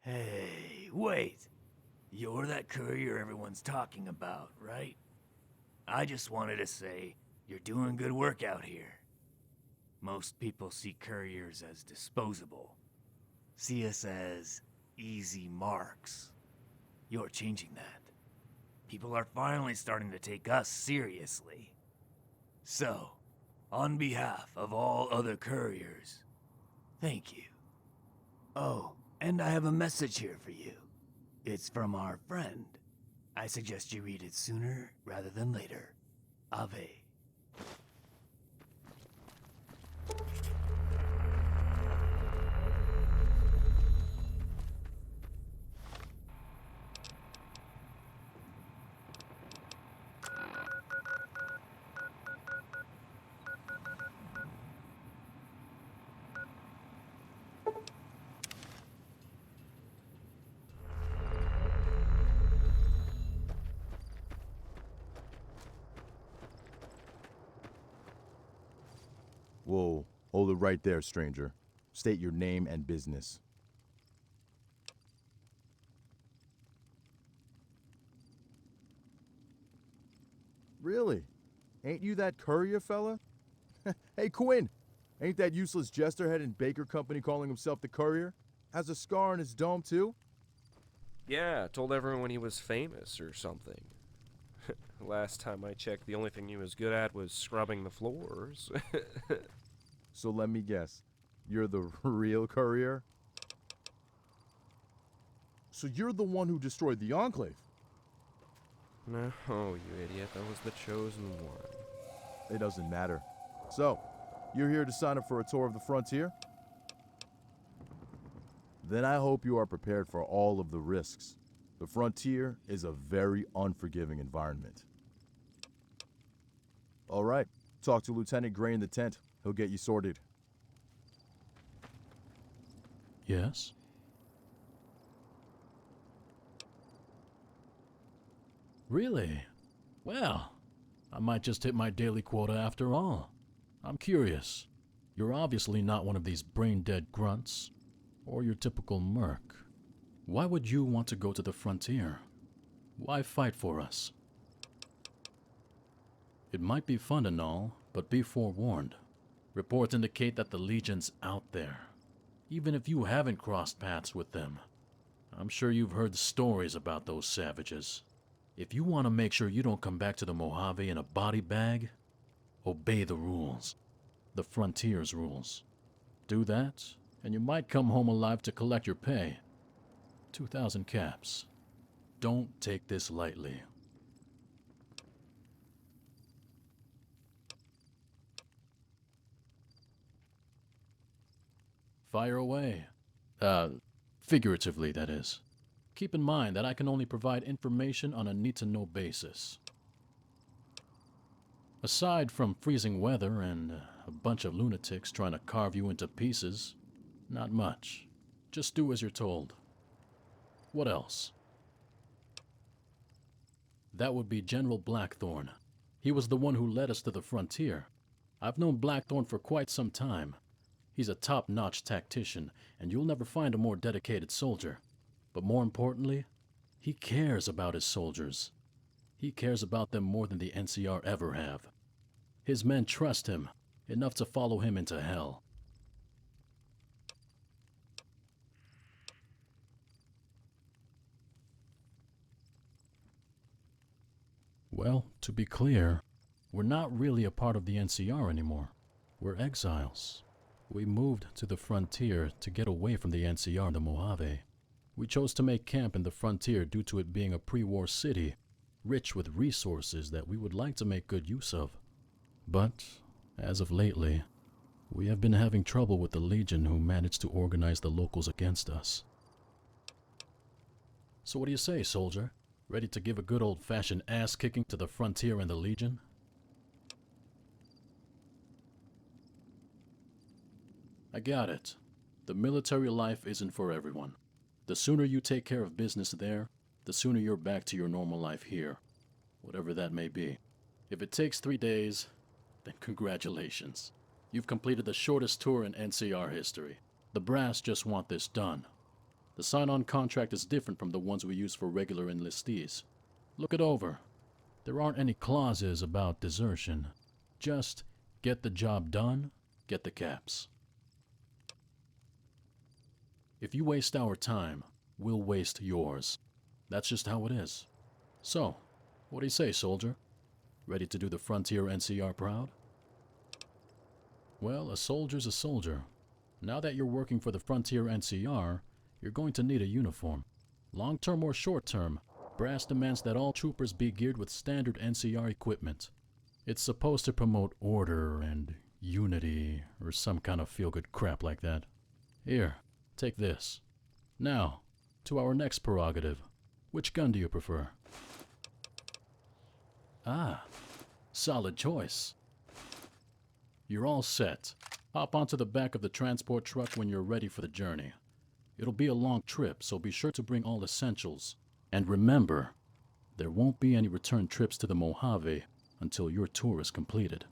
Hey, wait. You're that courier everyone's talking about, right? I just wanted to say, you're doing good work out here. Most people see couriers as disposable. See us as easy marks. You're changing that. People are finally starting to take us seriously. So, on behalf of all other couriers, thank you. Oh, and I have a message here for you. It's from our friend. I suggest you read it sooner rather than later. Ave. Whoa, hold it right there, stranger. State your name and business. Really? Ain't you that courier fella? Hey, Quinn! Ain't that useless jesterhead in Baker Company calling himself the courier? Has a scar on his dome, too? Yeah, told everyone he was famous or something. Last time I checked, the only thing he was good at was scrubbing the floors. So let me guess. You're the real courier? So you're the one who destroyed the Enclave? No, you idiot. That was the chosen one. It doesn't matter. So, you're here to sign up for a tour of the frontier? Then I hope you are prepared for all of the risks. The frontier is a very unforgiving environment. All right, talk to Lieutenant Gray in the tent. He'll get you sorted. Yes? Really? Well, I might just hit my daily quota after all. I'm curious. You're obviously not one of these brain-dead grunts, or your typical merc. Why would you want to go to the frontier? Why fight for us? It might be fun and all, but be forewarned. Reports indicate that the Legion's out there. Even if you haven't crossed paths with them, I'm sure you've heard stories about those savages. If you want to make sure you don't come back to the Mojave in a body bag, obey the rules. The frontier's rules. Do that, and you might come home alive to collect your pay. 2,000 caps. Don't take this lightly. Fire away. Figuratively, that is. Keep in mind that I can only provide information on a need-to-know basis. Aside from freezing weather and a bunch of lunatics trying to carve you into pieces, not much. Just do as you're told. What else? That would be General Blackthorne. He was the one who led us to the frontier. I've known Blackthorne for quite some time. He's a top-notch tactician, and you'll never find a more dedicated soldier. But more importantly, he cares about his soldiers. He cares about them more than the NCR ever have. His men trust him, enough to follow him into hell. Well, to be clear, we're not really a part of the NCR anymore. We're exiles. We moved to the frontier to get away from the NCR and the Mojave. We chose to make camp in the frontier due to it being a pre-war city, rich with resources that we would like to make good use of. But, as of lately, we have been having trouble with the Legion who managed to organize the locals against us. So what do you say, soldier? Ready to give a good old-fashioned ass-kicking to the frontier and the Legion? I got it. The military life isn't for everyone. The sooner you take care of business there, the sooner you're back to your normal life here, whatever that may be. If it takes 3 days, then congratulations. You've completed the shortest tour in NCR history. The brass just want this done. The sign-on contract is different from the ones we use for regular enlistees. Look it over. There aren't any clauses about desertion. Just get the job done, get the caps. If you waste our time, we'll waste yours. That's just how it is. So, what do you say, soldier? Ready to do the Frontier NCR proud? Well, a soldier's a soldier. Now that you're working for the Frontier NCR, you're going to need a uniform. Long-term or short-term, Brass demands that all troopers be geared with standard NCR equipment. It's supposed to promote order and unity, or some kind of feel-good crap like that. Here, take this. Now, to our next prerogative. Which gun do you prefer? Ah, solid choice. You're all set. Hop onto the back of the transport truck when you're ready for the journey. It'll be a long trip, so be sure to bring all essentials. And remember, there won't be any return trips to the Mojave until your tour is completed.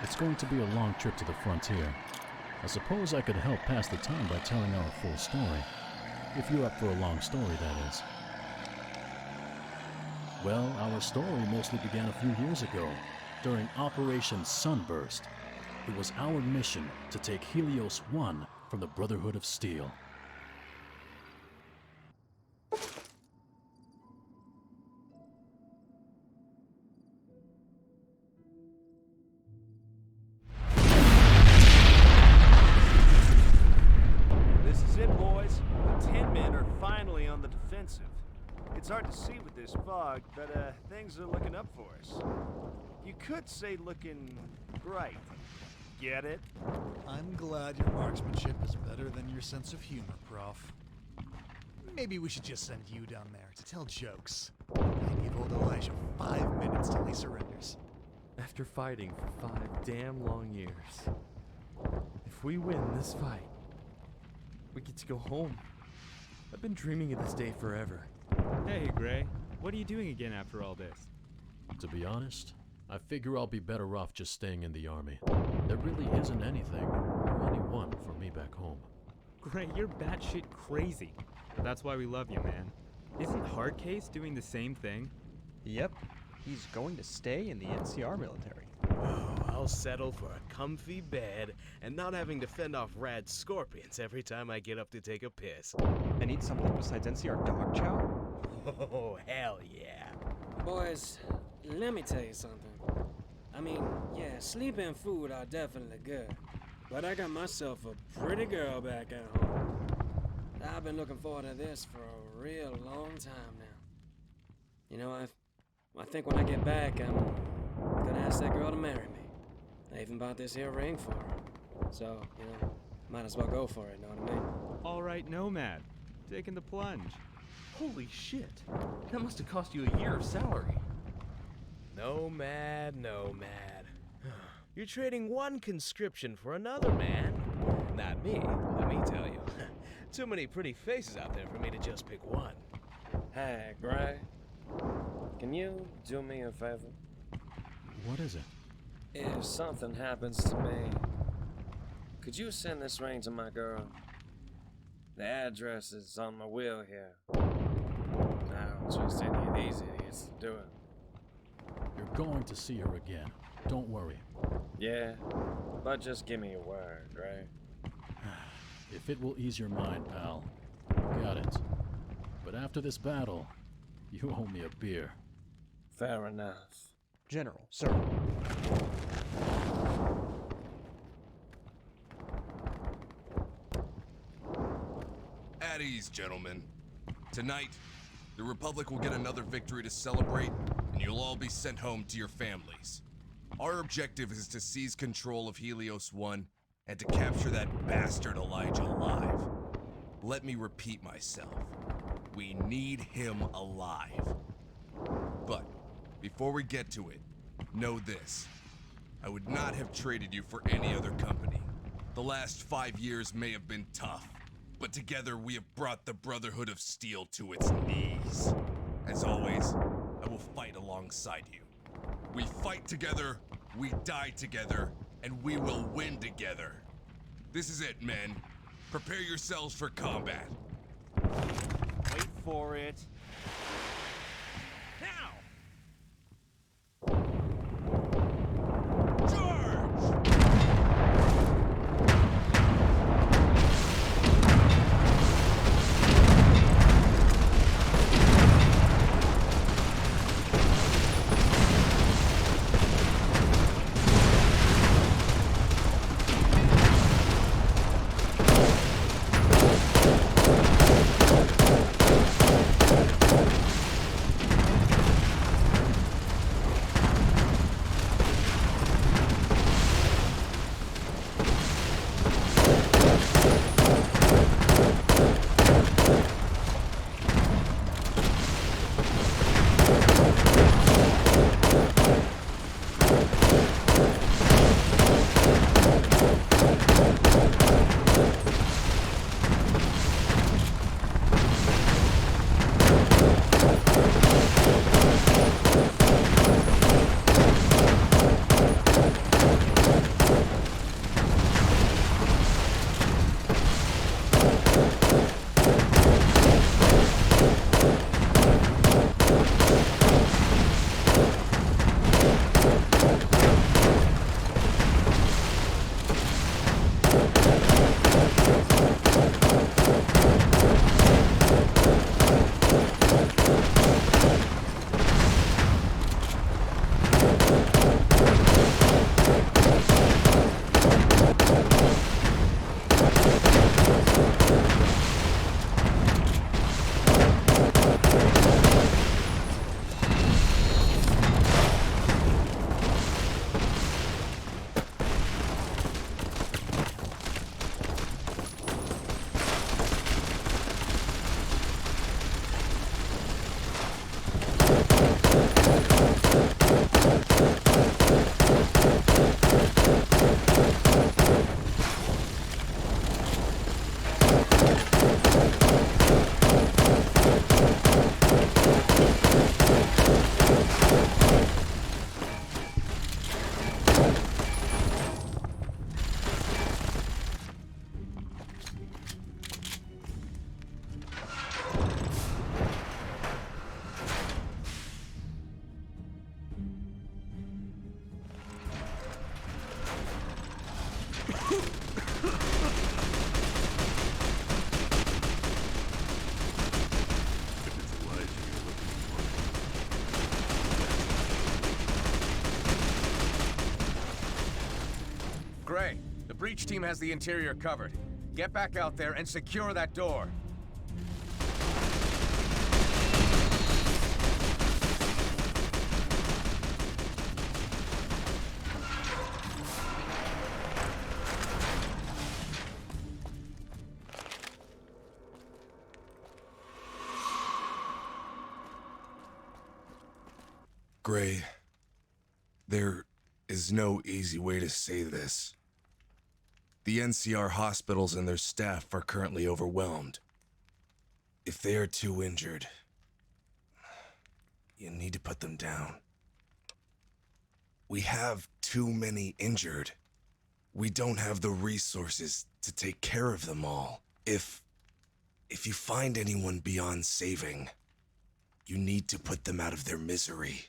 It's going to be a long trip to the frontier. I suppose I could help pass the time by telling our full story. If you're up for a long story, that is. Well, our story mostly began a few years ago, during Operation Sunburst. It was our mission to take Helios One from the Brotherhood of Steel. It's hard to see with this fog, but things are looking up for us. You could say looking bright. Get it? I'm glad your marksmanship is better than your sense of humor, Prof. Maybe we should just send you down there to tell jokes. I give old Elijah 5 minutes till he surrenders. After fighting for 5 damn long years, if we win this fight, we get to go home. I've been dreaming of this day forever. Hey, Gray. What are you doing again after all this? To be honest, I figure I'll be better off just staying in the army. There really isn't anything, or anyone for me back home. Gray, you're batshit crazy. But that's why we love you, man. Isn't Hardcase doing the same thing? Yep. He's going to stay in the NCR military. Oh, I'll settle for a comfy bed and not having to fend off rad scorpions every time I get up to take a piss. And eat something besides NCR dog chow? Oh, hell yeah. Boys, let me tell you something. I mean, yeah, sleep and food are definitely good. But I got myself a pretty girl back at home. I've been looking forward to this for a real long time now. You know, I think when I get back, I'm gonna ask that girl to marry me. I even bought this here ring for her. So, you know, might as well go for it, know what I mean? All right, Nomad. Taking the plunge. Holy shit. That must have cost you a year of salary. Nomad. You're trading one conscription for another, man. Not me, let me tell you. Too many pretty faces out there for me to just pick one. Hey, Gray. Can you do me a favor? What is it? If something happens to me, could you send this ring to my girl? The address is on my wheel here. I don't trust any of these idiots to do it. You're going to see her again. Don't worry. Yeah, but just give me a word, right? If it will ease your mind, pal, you got it. But after this battle, you owe me a beer. Fair enough. General, sir. at ease, gentlemen. Tonight, the Republic will get another victory to celebrate, and you'll all be sent home to your families. Our objective is to seize control of Helios One and to capture that bastard Elijah alive. Let me repeat myself. We need him alive. But before we get to it, know this. I would not have traded you for any other company. The last 5 years may have been tough, but together we have brought the Brotherhood of Steel to its knees. As always, I will fight alongside you. We fight together, we die together, and we will win together. This is it, men. Prepare yourselves for combat. Wait for it. Now! Gray, the breach team has the interior covered. Get back out there and secure that door. Gray, there is no easy way to say this. The NCR hospitals and their staff are currently overwhelmed. If they are too injured, you need to put them down. We have too many injured. We don't have the resources to take care of them all. If you find anyone beyond saving, you need to put them out of their misery.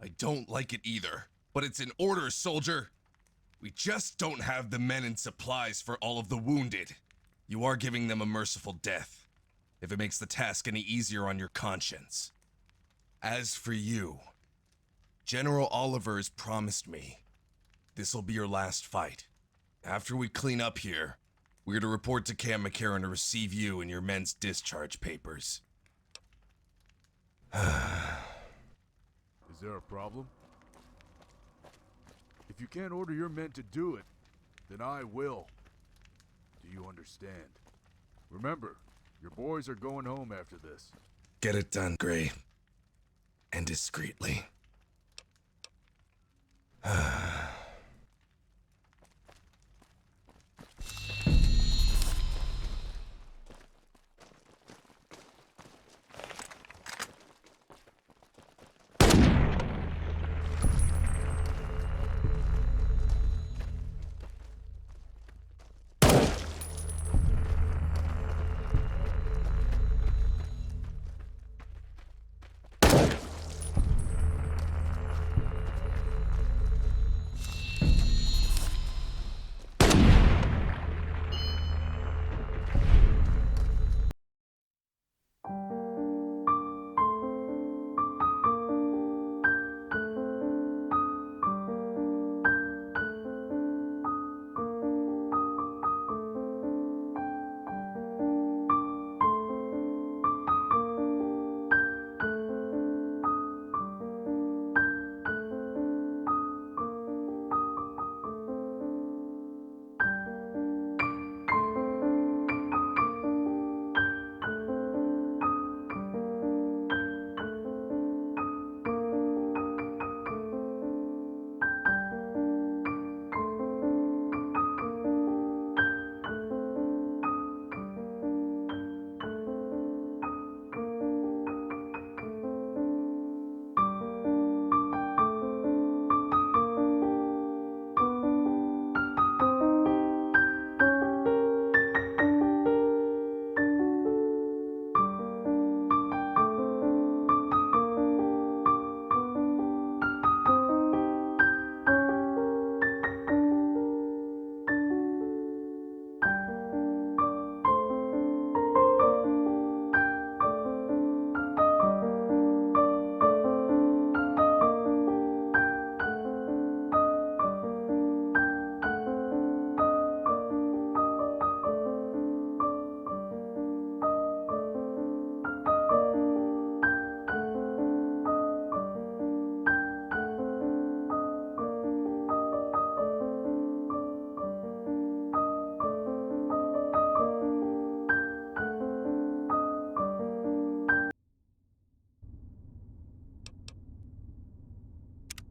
I don't like it either, but it's an order, soldier. We just don't have the men and supplies for all of the wounded. You are giving them a merciful death, if it makes the task any easier on your conscience. As for you, General Oliver has promised me this'll be your last fight. After we clean up here, we're to report to Cam McCarran to receive you and your men's discharge papers. Is there a problem? If you can't order your men to do it, then I will. Do you understand? Remember, your boys are going home after this. Get it done, Gray. And discreetly.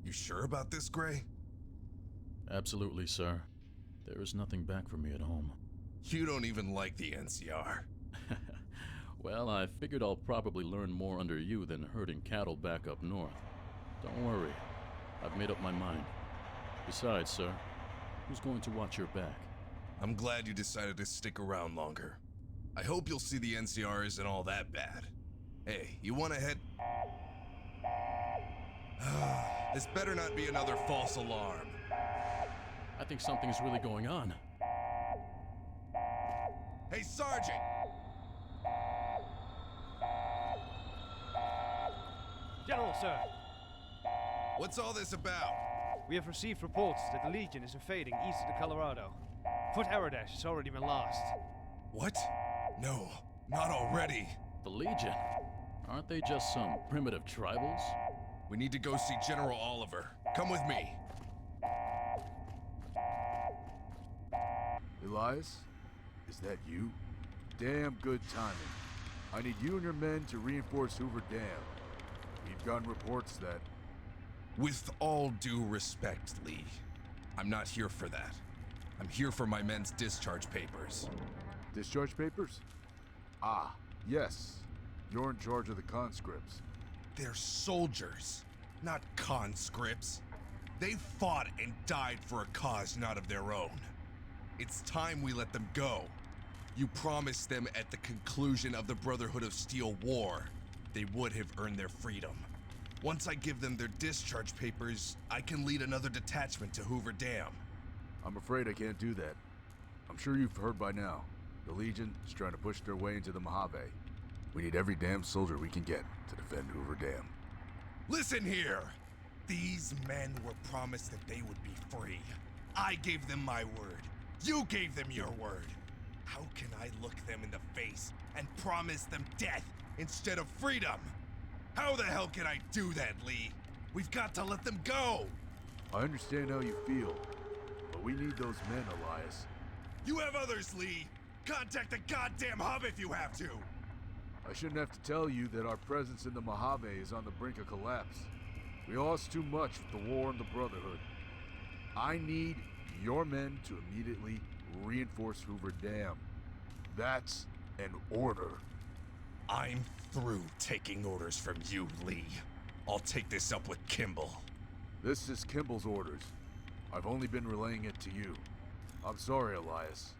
You sure about this, Gray? Absolutely, sir. There is nothing back for me at home. You don't even like the NCR. Well, I figured I'll probably learn more under you than herding cattle back up north. Don't worry. I've made up my mind. Besides, sir, who's going to watch your back? I'm glad you decided to stick around longer. I hope you'll see the NCR isn't all that bad. Hey, you wanna head... This better not be another false alarm. I think something's really going on. Hey, Sergeant! General, sir. What's all this about? We have received reports that the Legion is invading east of the Colorado. Fort Aradesh has already been lost. What? No, not already. The Legion? Aren't they just some primitive tribals? We need to go see General Oliver. Come with me. Elias? Is that you? Damn good timing. I need you and your men to reinforce Hoover Dam. We've gotten reports that... With all due respect, Lee, I'm not here for that. I'm here for my men's discharge papers. Discharge papers? Ah, yes. You're in charge of the conscripts. They're soldiers, not conscripts. They fought and died for a cause not of their own. It's time we let them go. You promised them at the conclusion of the Brotherhood of Steel war, they would have earned their freedom. Once I give them their discharge papers, I can lead another detachment to Hoover Dam. I'm afraid I can't do that. I'm sure you've heard by now. The Legion is trying to push their way into the Mojave. We need every damn soldier we can get to defend Hoover Dam. Listen here! These men were promised that they would be free. I gave them my word. You gave them your word. How can I look them in the face and promise them death instead of freedom? How the hell can I do that, Lee? We've got to let them go! I understand how you feel, but we need those men, Elias. You have others, Lee! Contact the goddamn hub if you have to! I shouldn't have to tell you that our presence in the Mojave is on the brink of collapse. We lost too much with the war and the Brotherhood. I need your men to immediately reinforce Hoover Dam. That's an order. I'm through taking orders from you, Lee. I'll take this up with Kimball. This is Kimball's orders. I've only been relaying it to you. I'm sorry, Elias,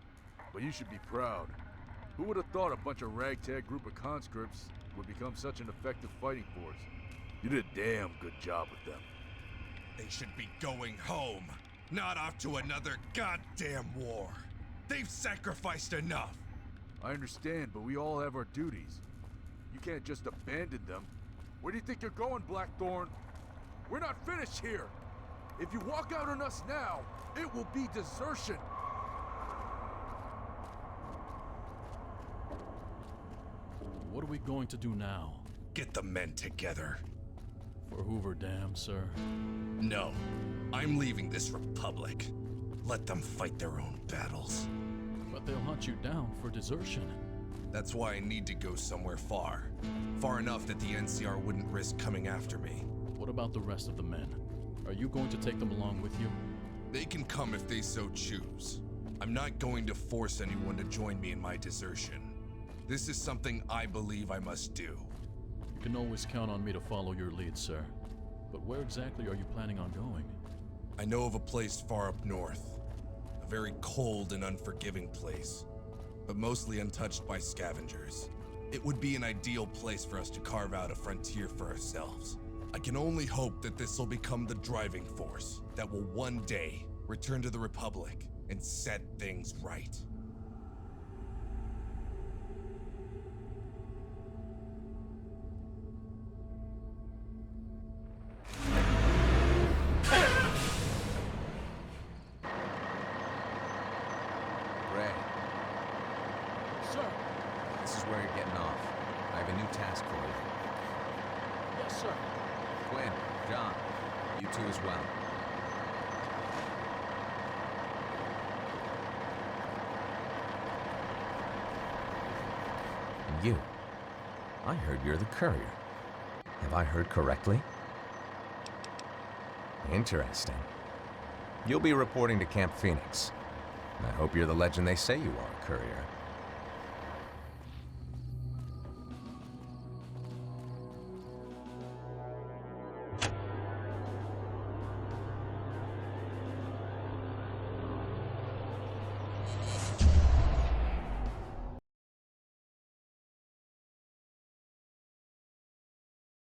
but you should be proud. Who would have thought a bunch of ragtag group of conscripts would become such an effective fighting force? You did a damn good job with them. They should be going home, not off to another goddamn war. They've sacrificed enough. I understand, but we all have our duties. You can't just abandon them. Where do you think you're going, Blackthorn? We're not finished here. If you walk out on us now, it will be desertion. What are we going to do now? Get the men together. For Hoover Dam, sir? No. I'm leaving this republic. Let them fight their own battles. But they'll hunt you down for desertion. That's why I need to go somewhere far. Far enough that the NCR wouldn't risk coming after me. What about the rest of the men? Are you going to take them along with you? They can come if they so choose. I'm not going to force anyone to join me in my desertion. This is something I believe I must do. You can always count on me to follow your lead, sir. But where exactly are you planning on going? I know of a place far up north. A very cold and unforgiving place, but mostly untouched by scavengers. It would be an ideal place for us to carve out a frontier for ourselves. I can only hope that this will become the driving force that will one day return to the Republic and set things right. Ray, Sir! this is where you're getting off. I have a new task for you. Yes, sir. Quinn, John, you two as well. And you. I heard you're the courier. Have I heard correctly? Interesting. You'll be reporting to Camp Phoenix. I hope you're the legend they say you are, courier.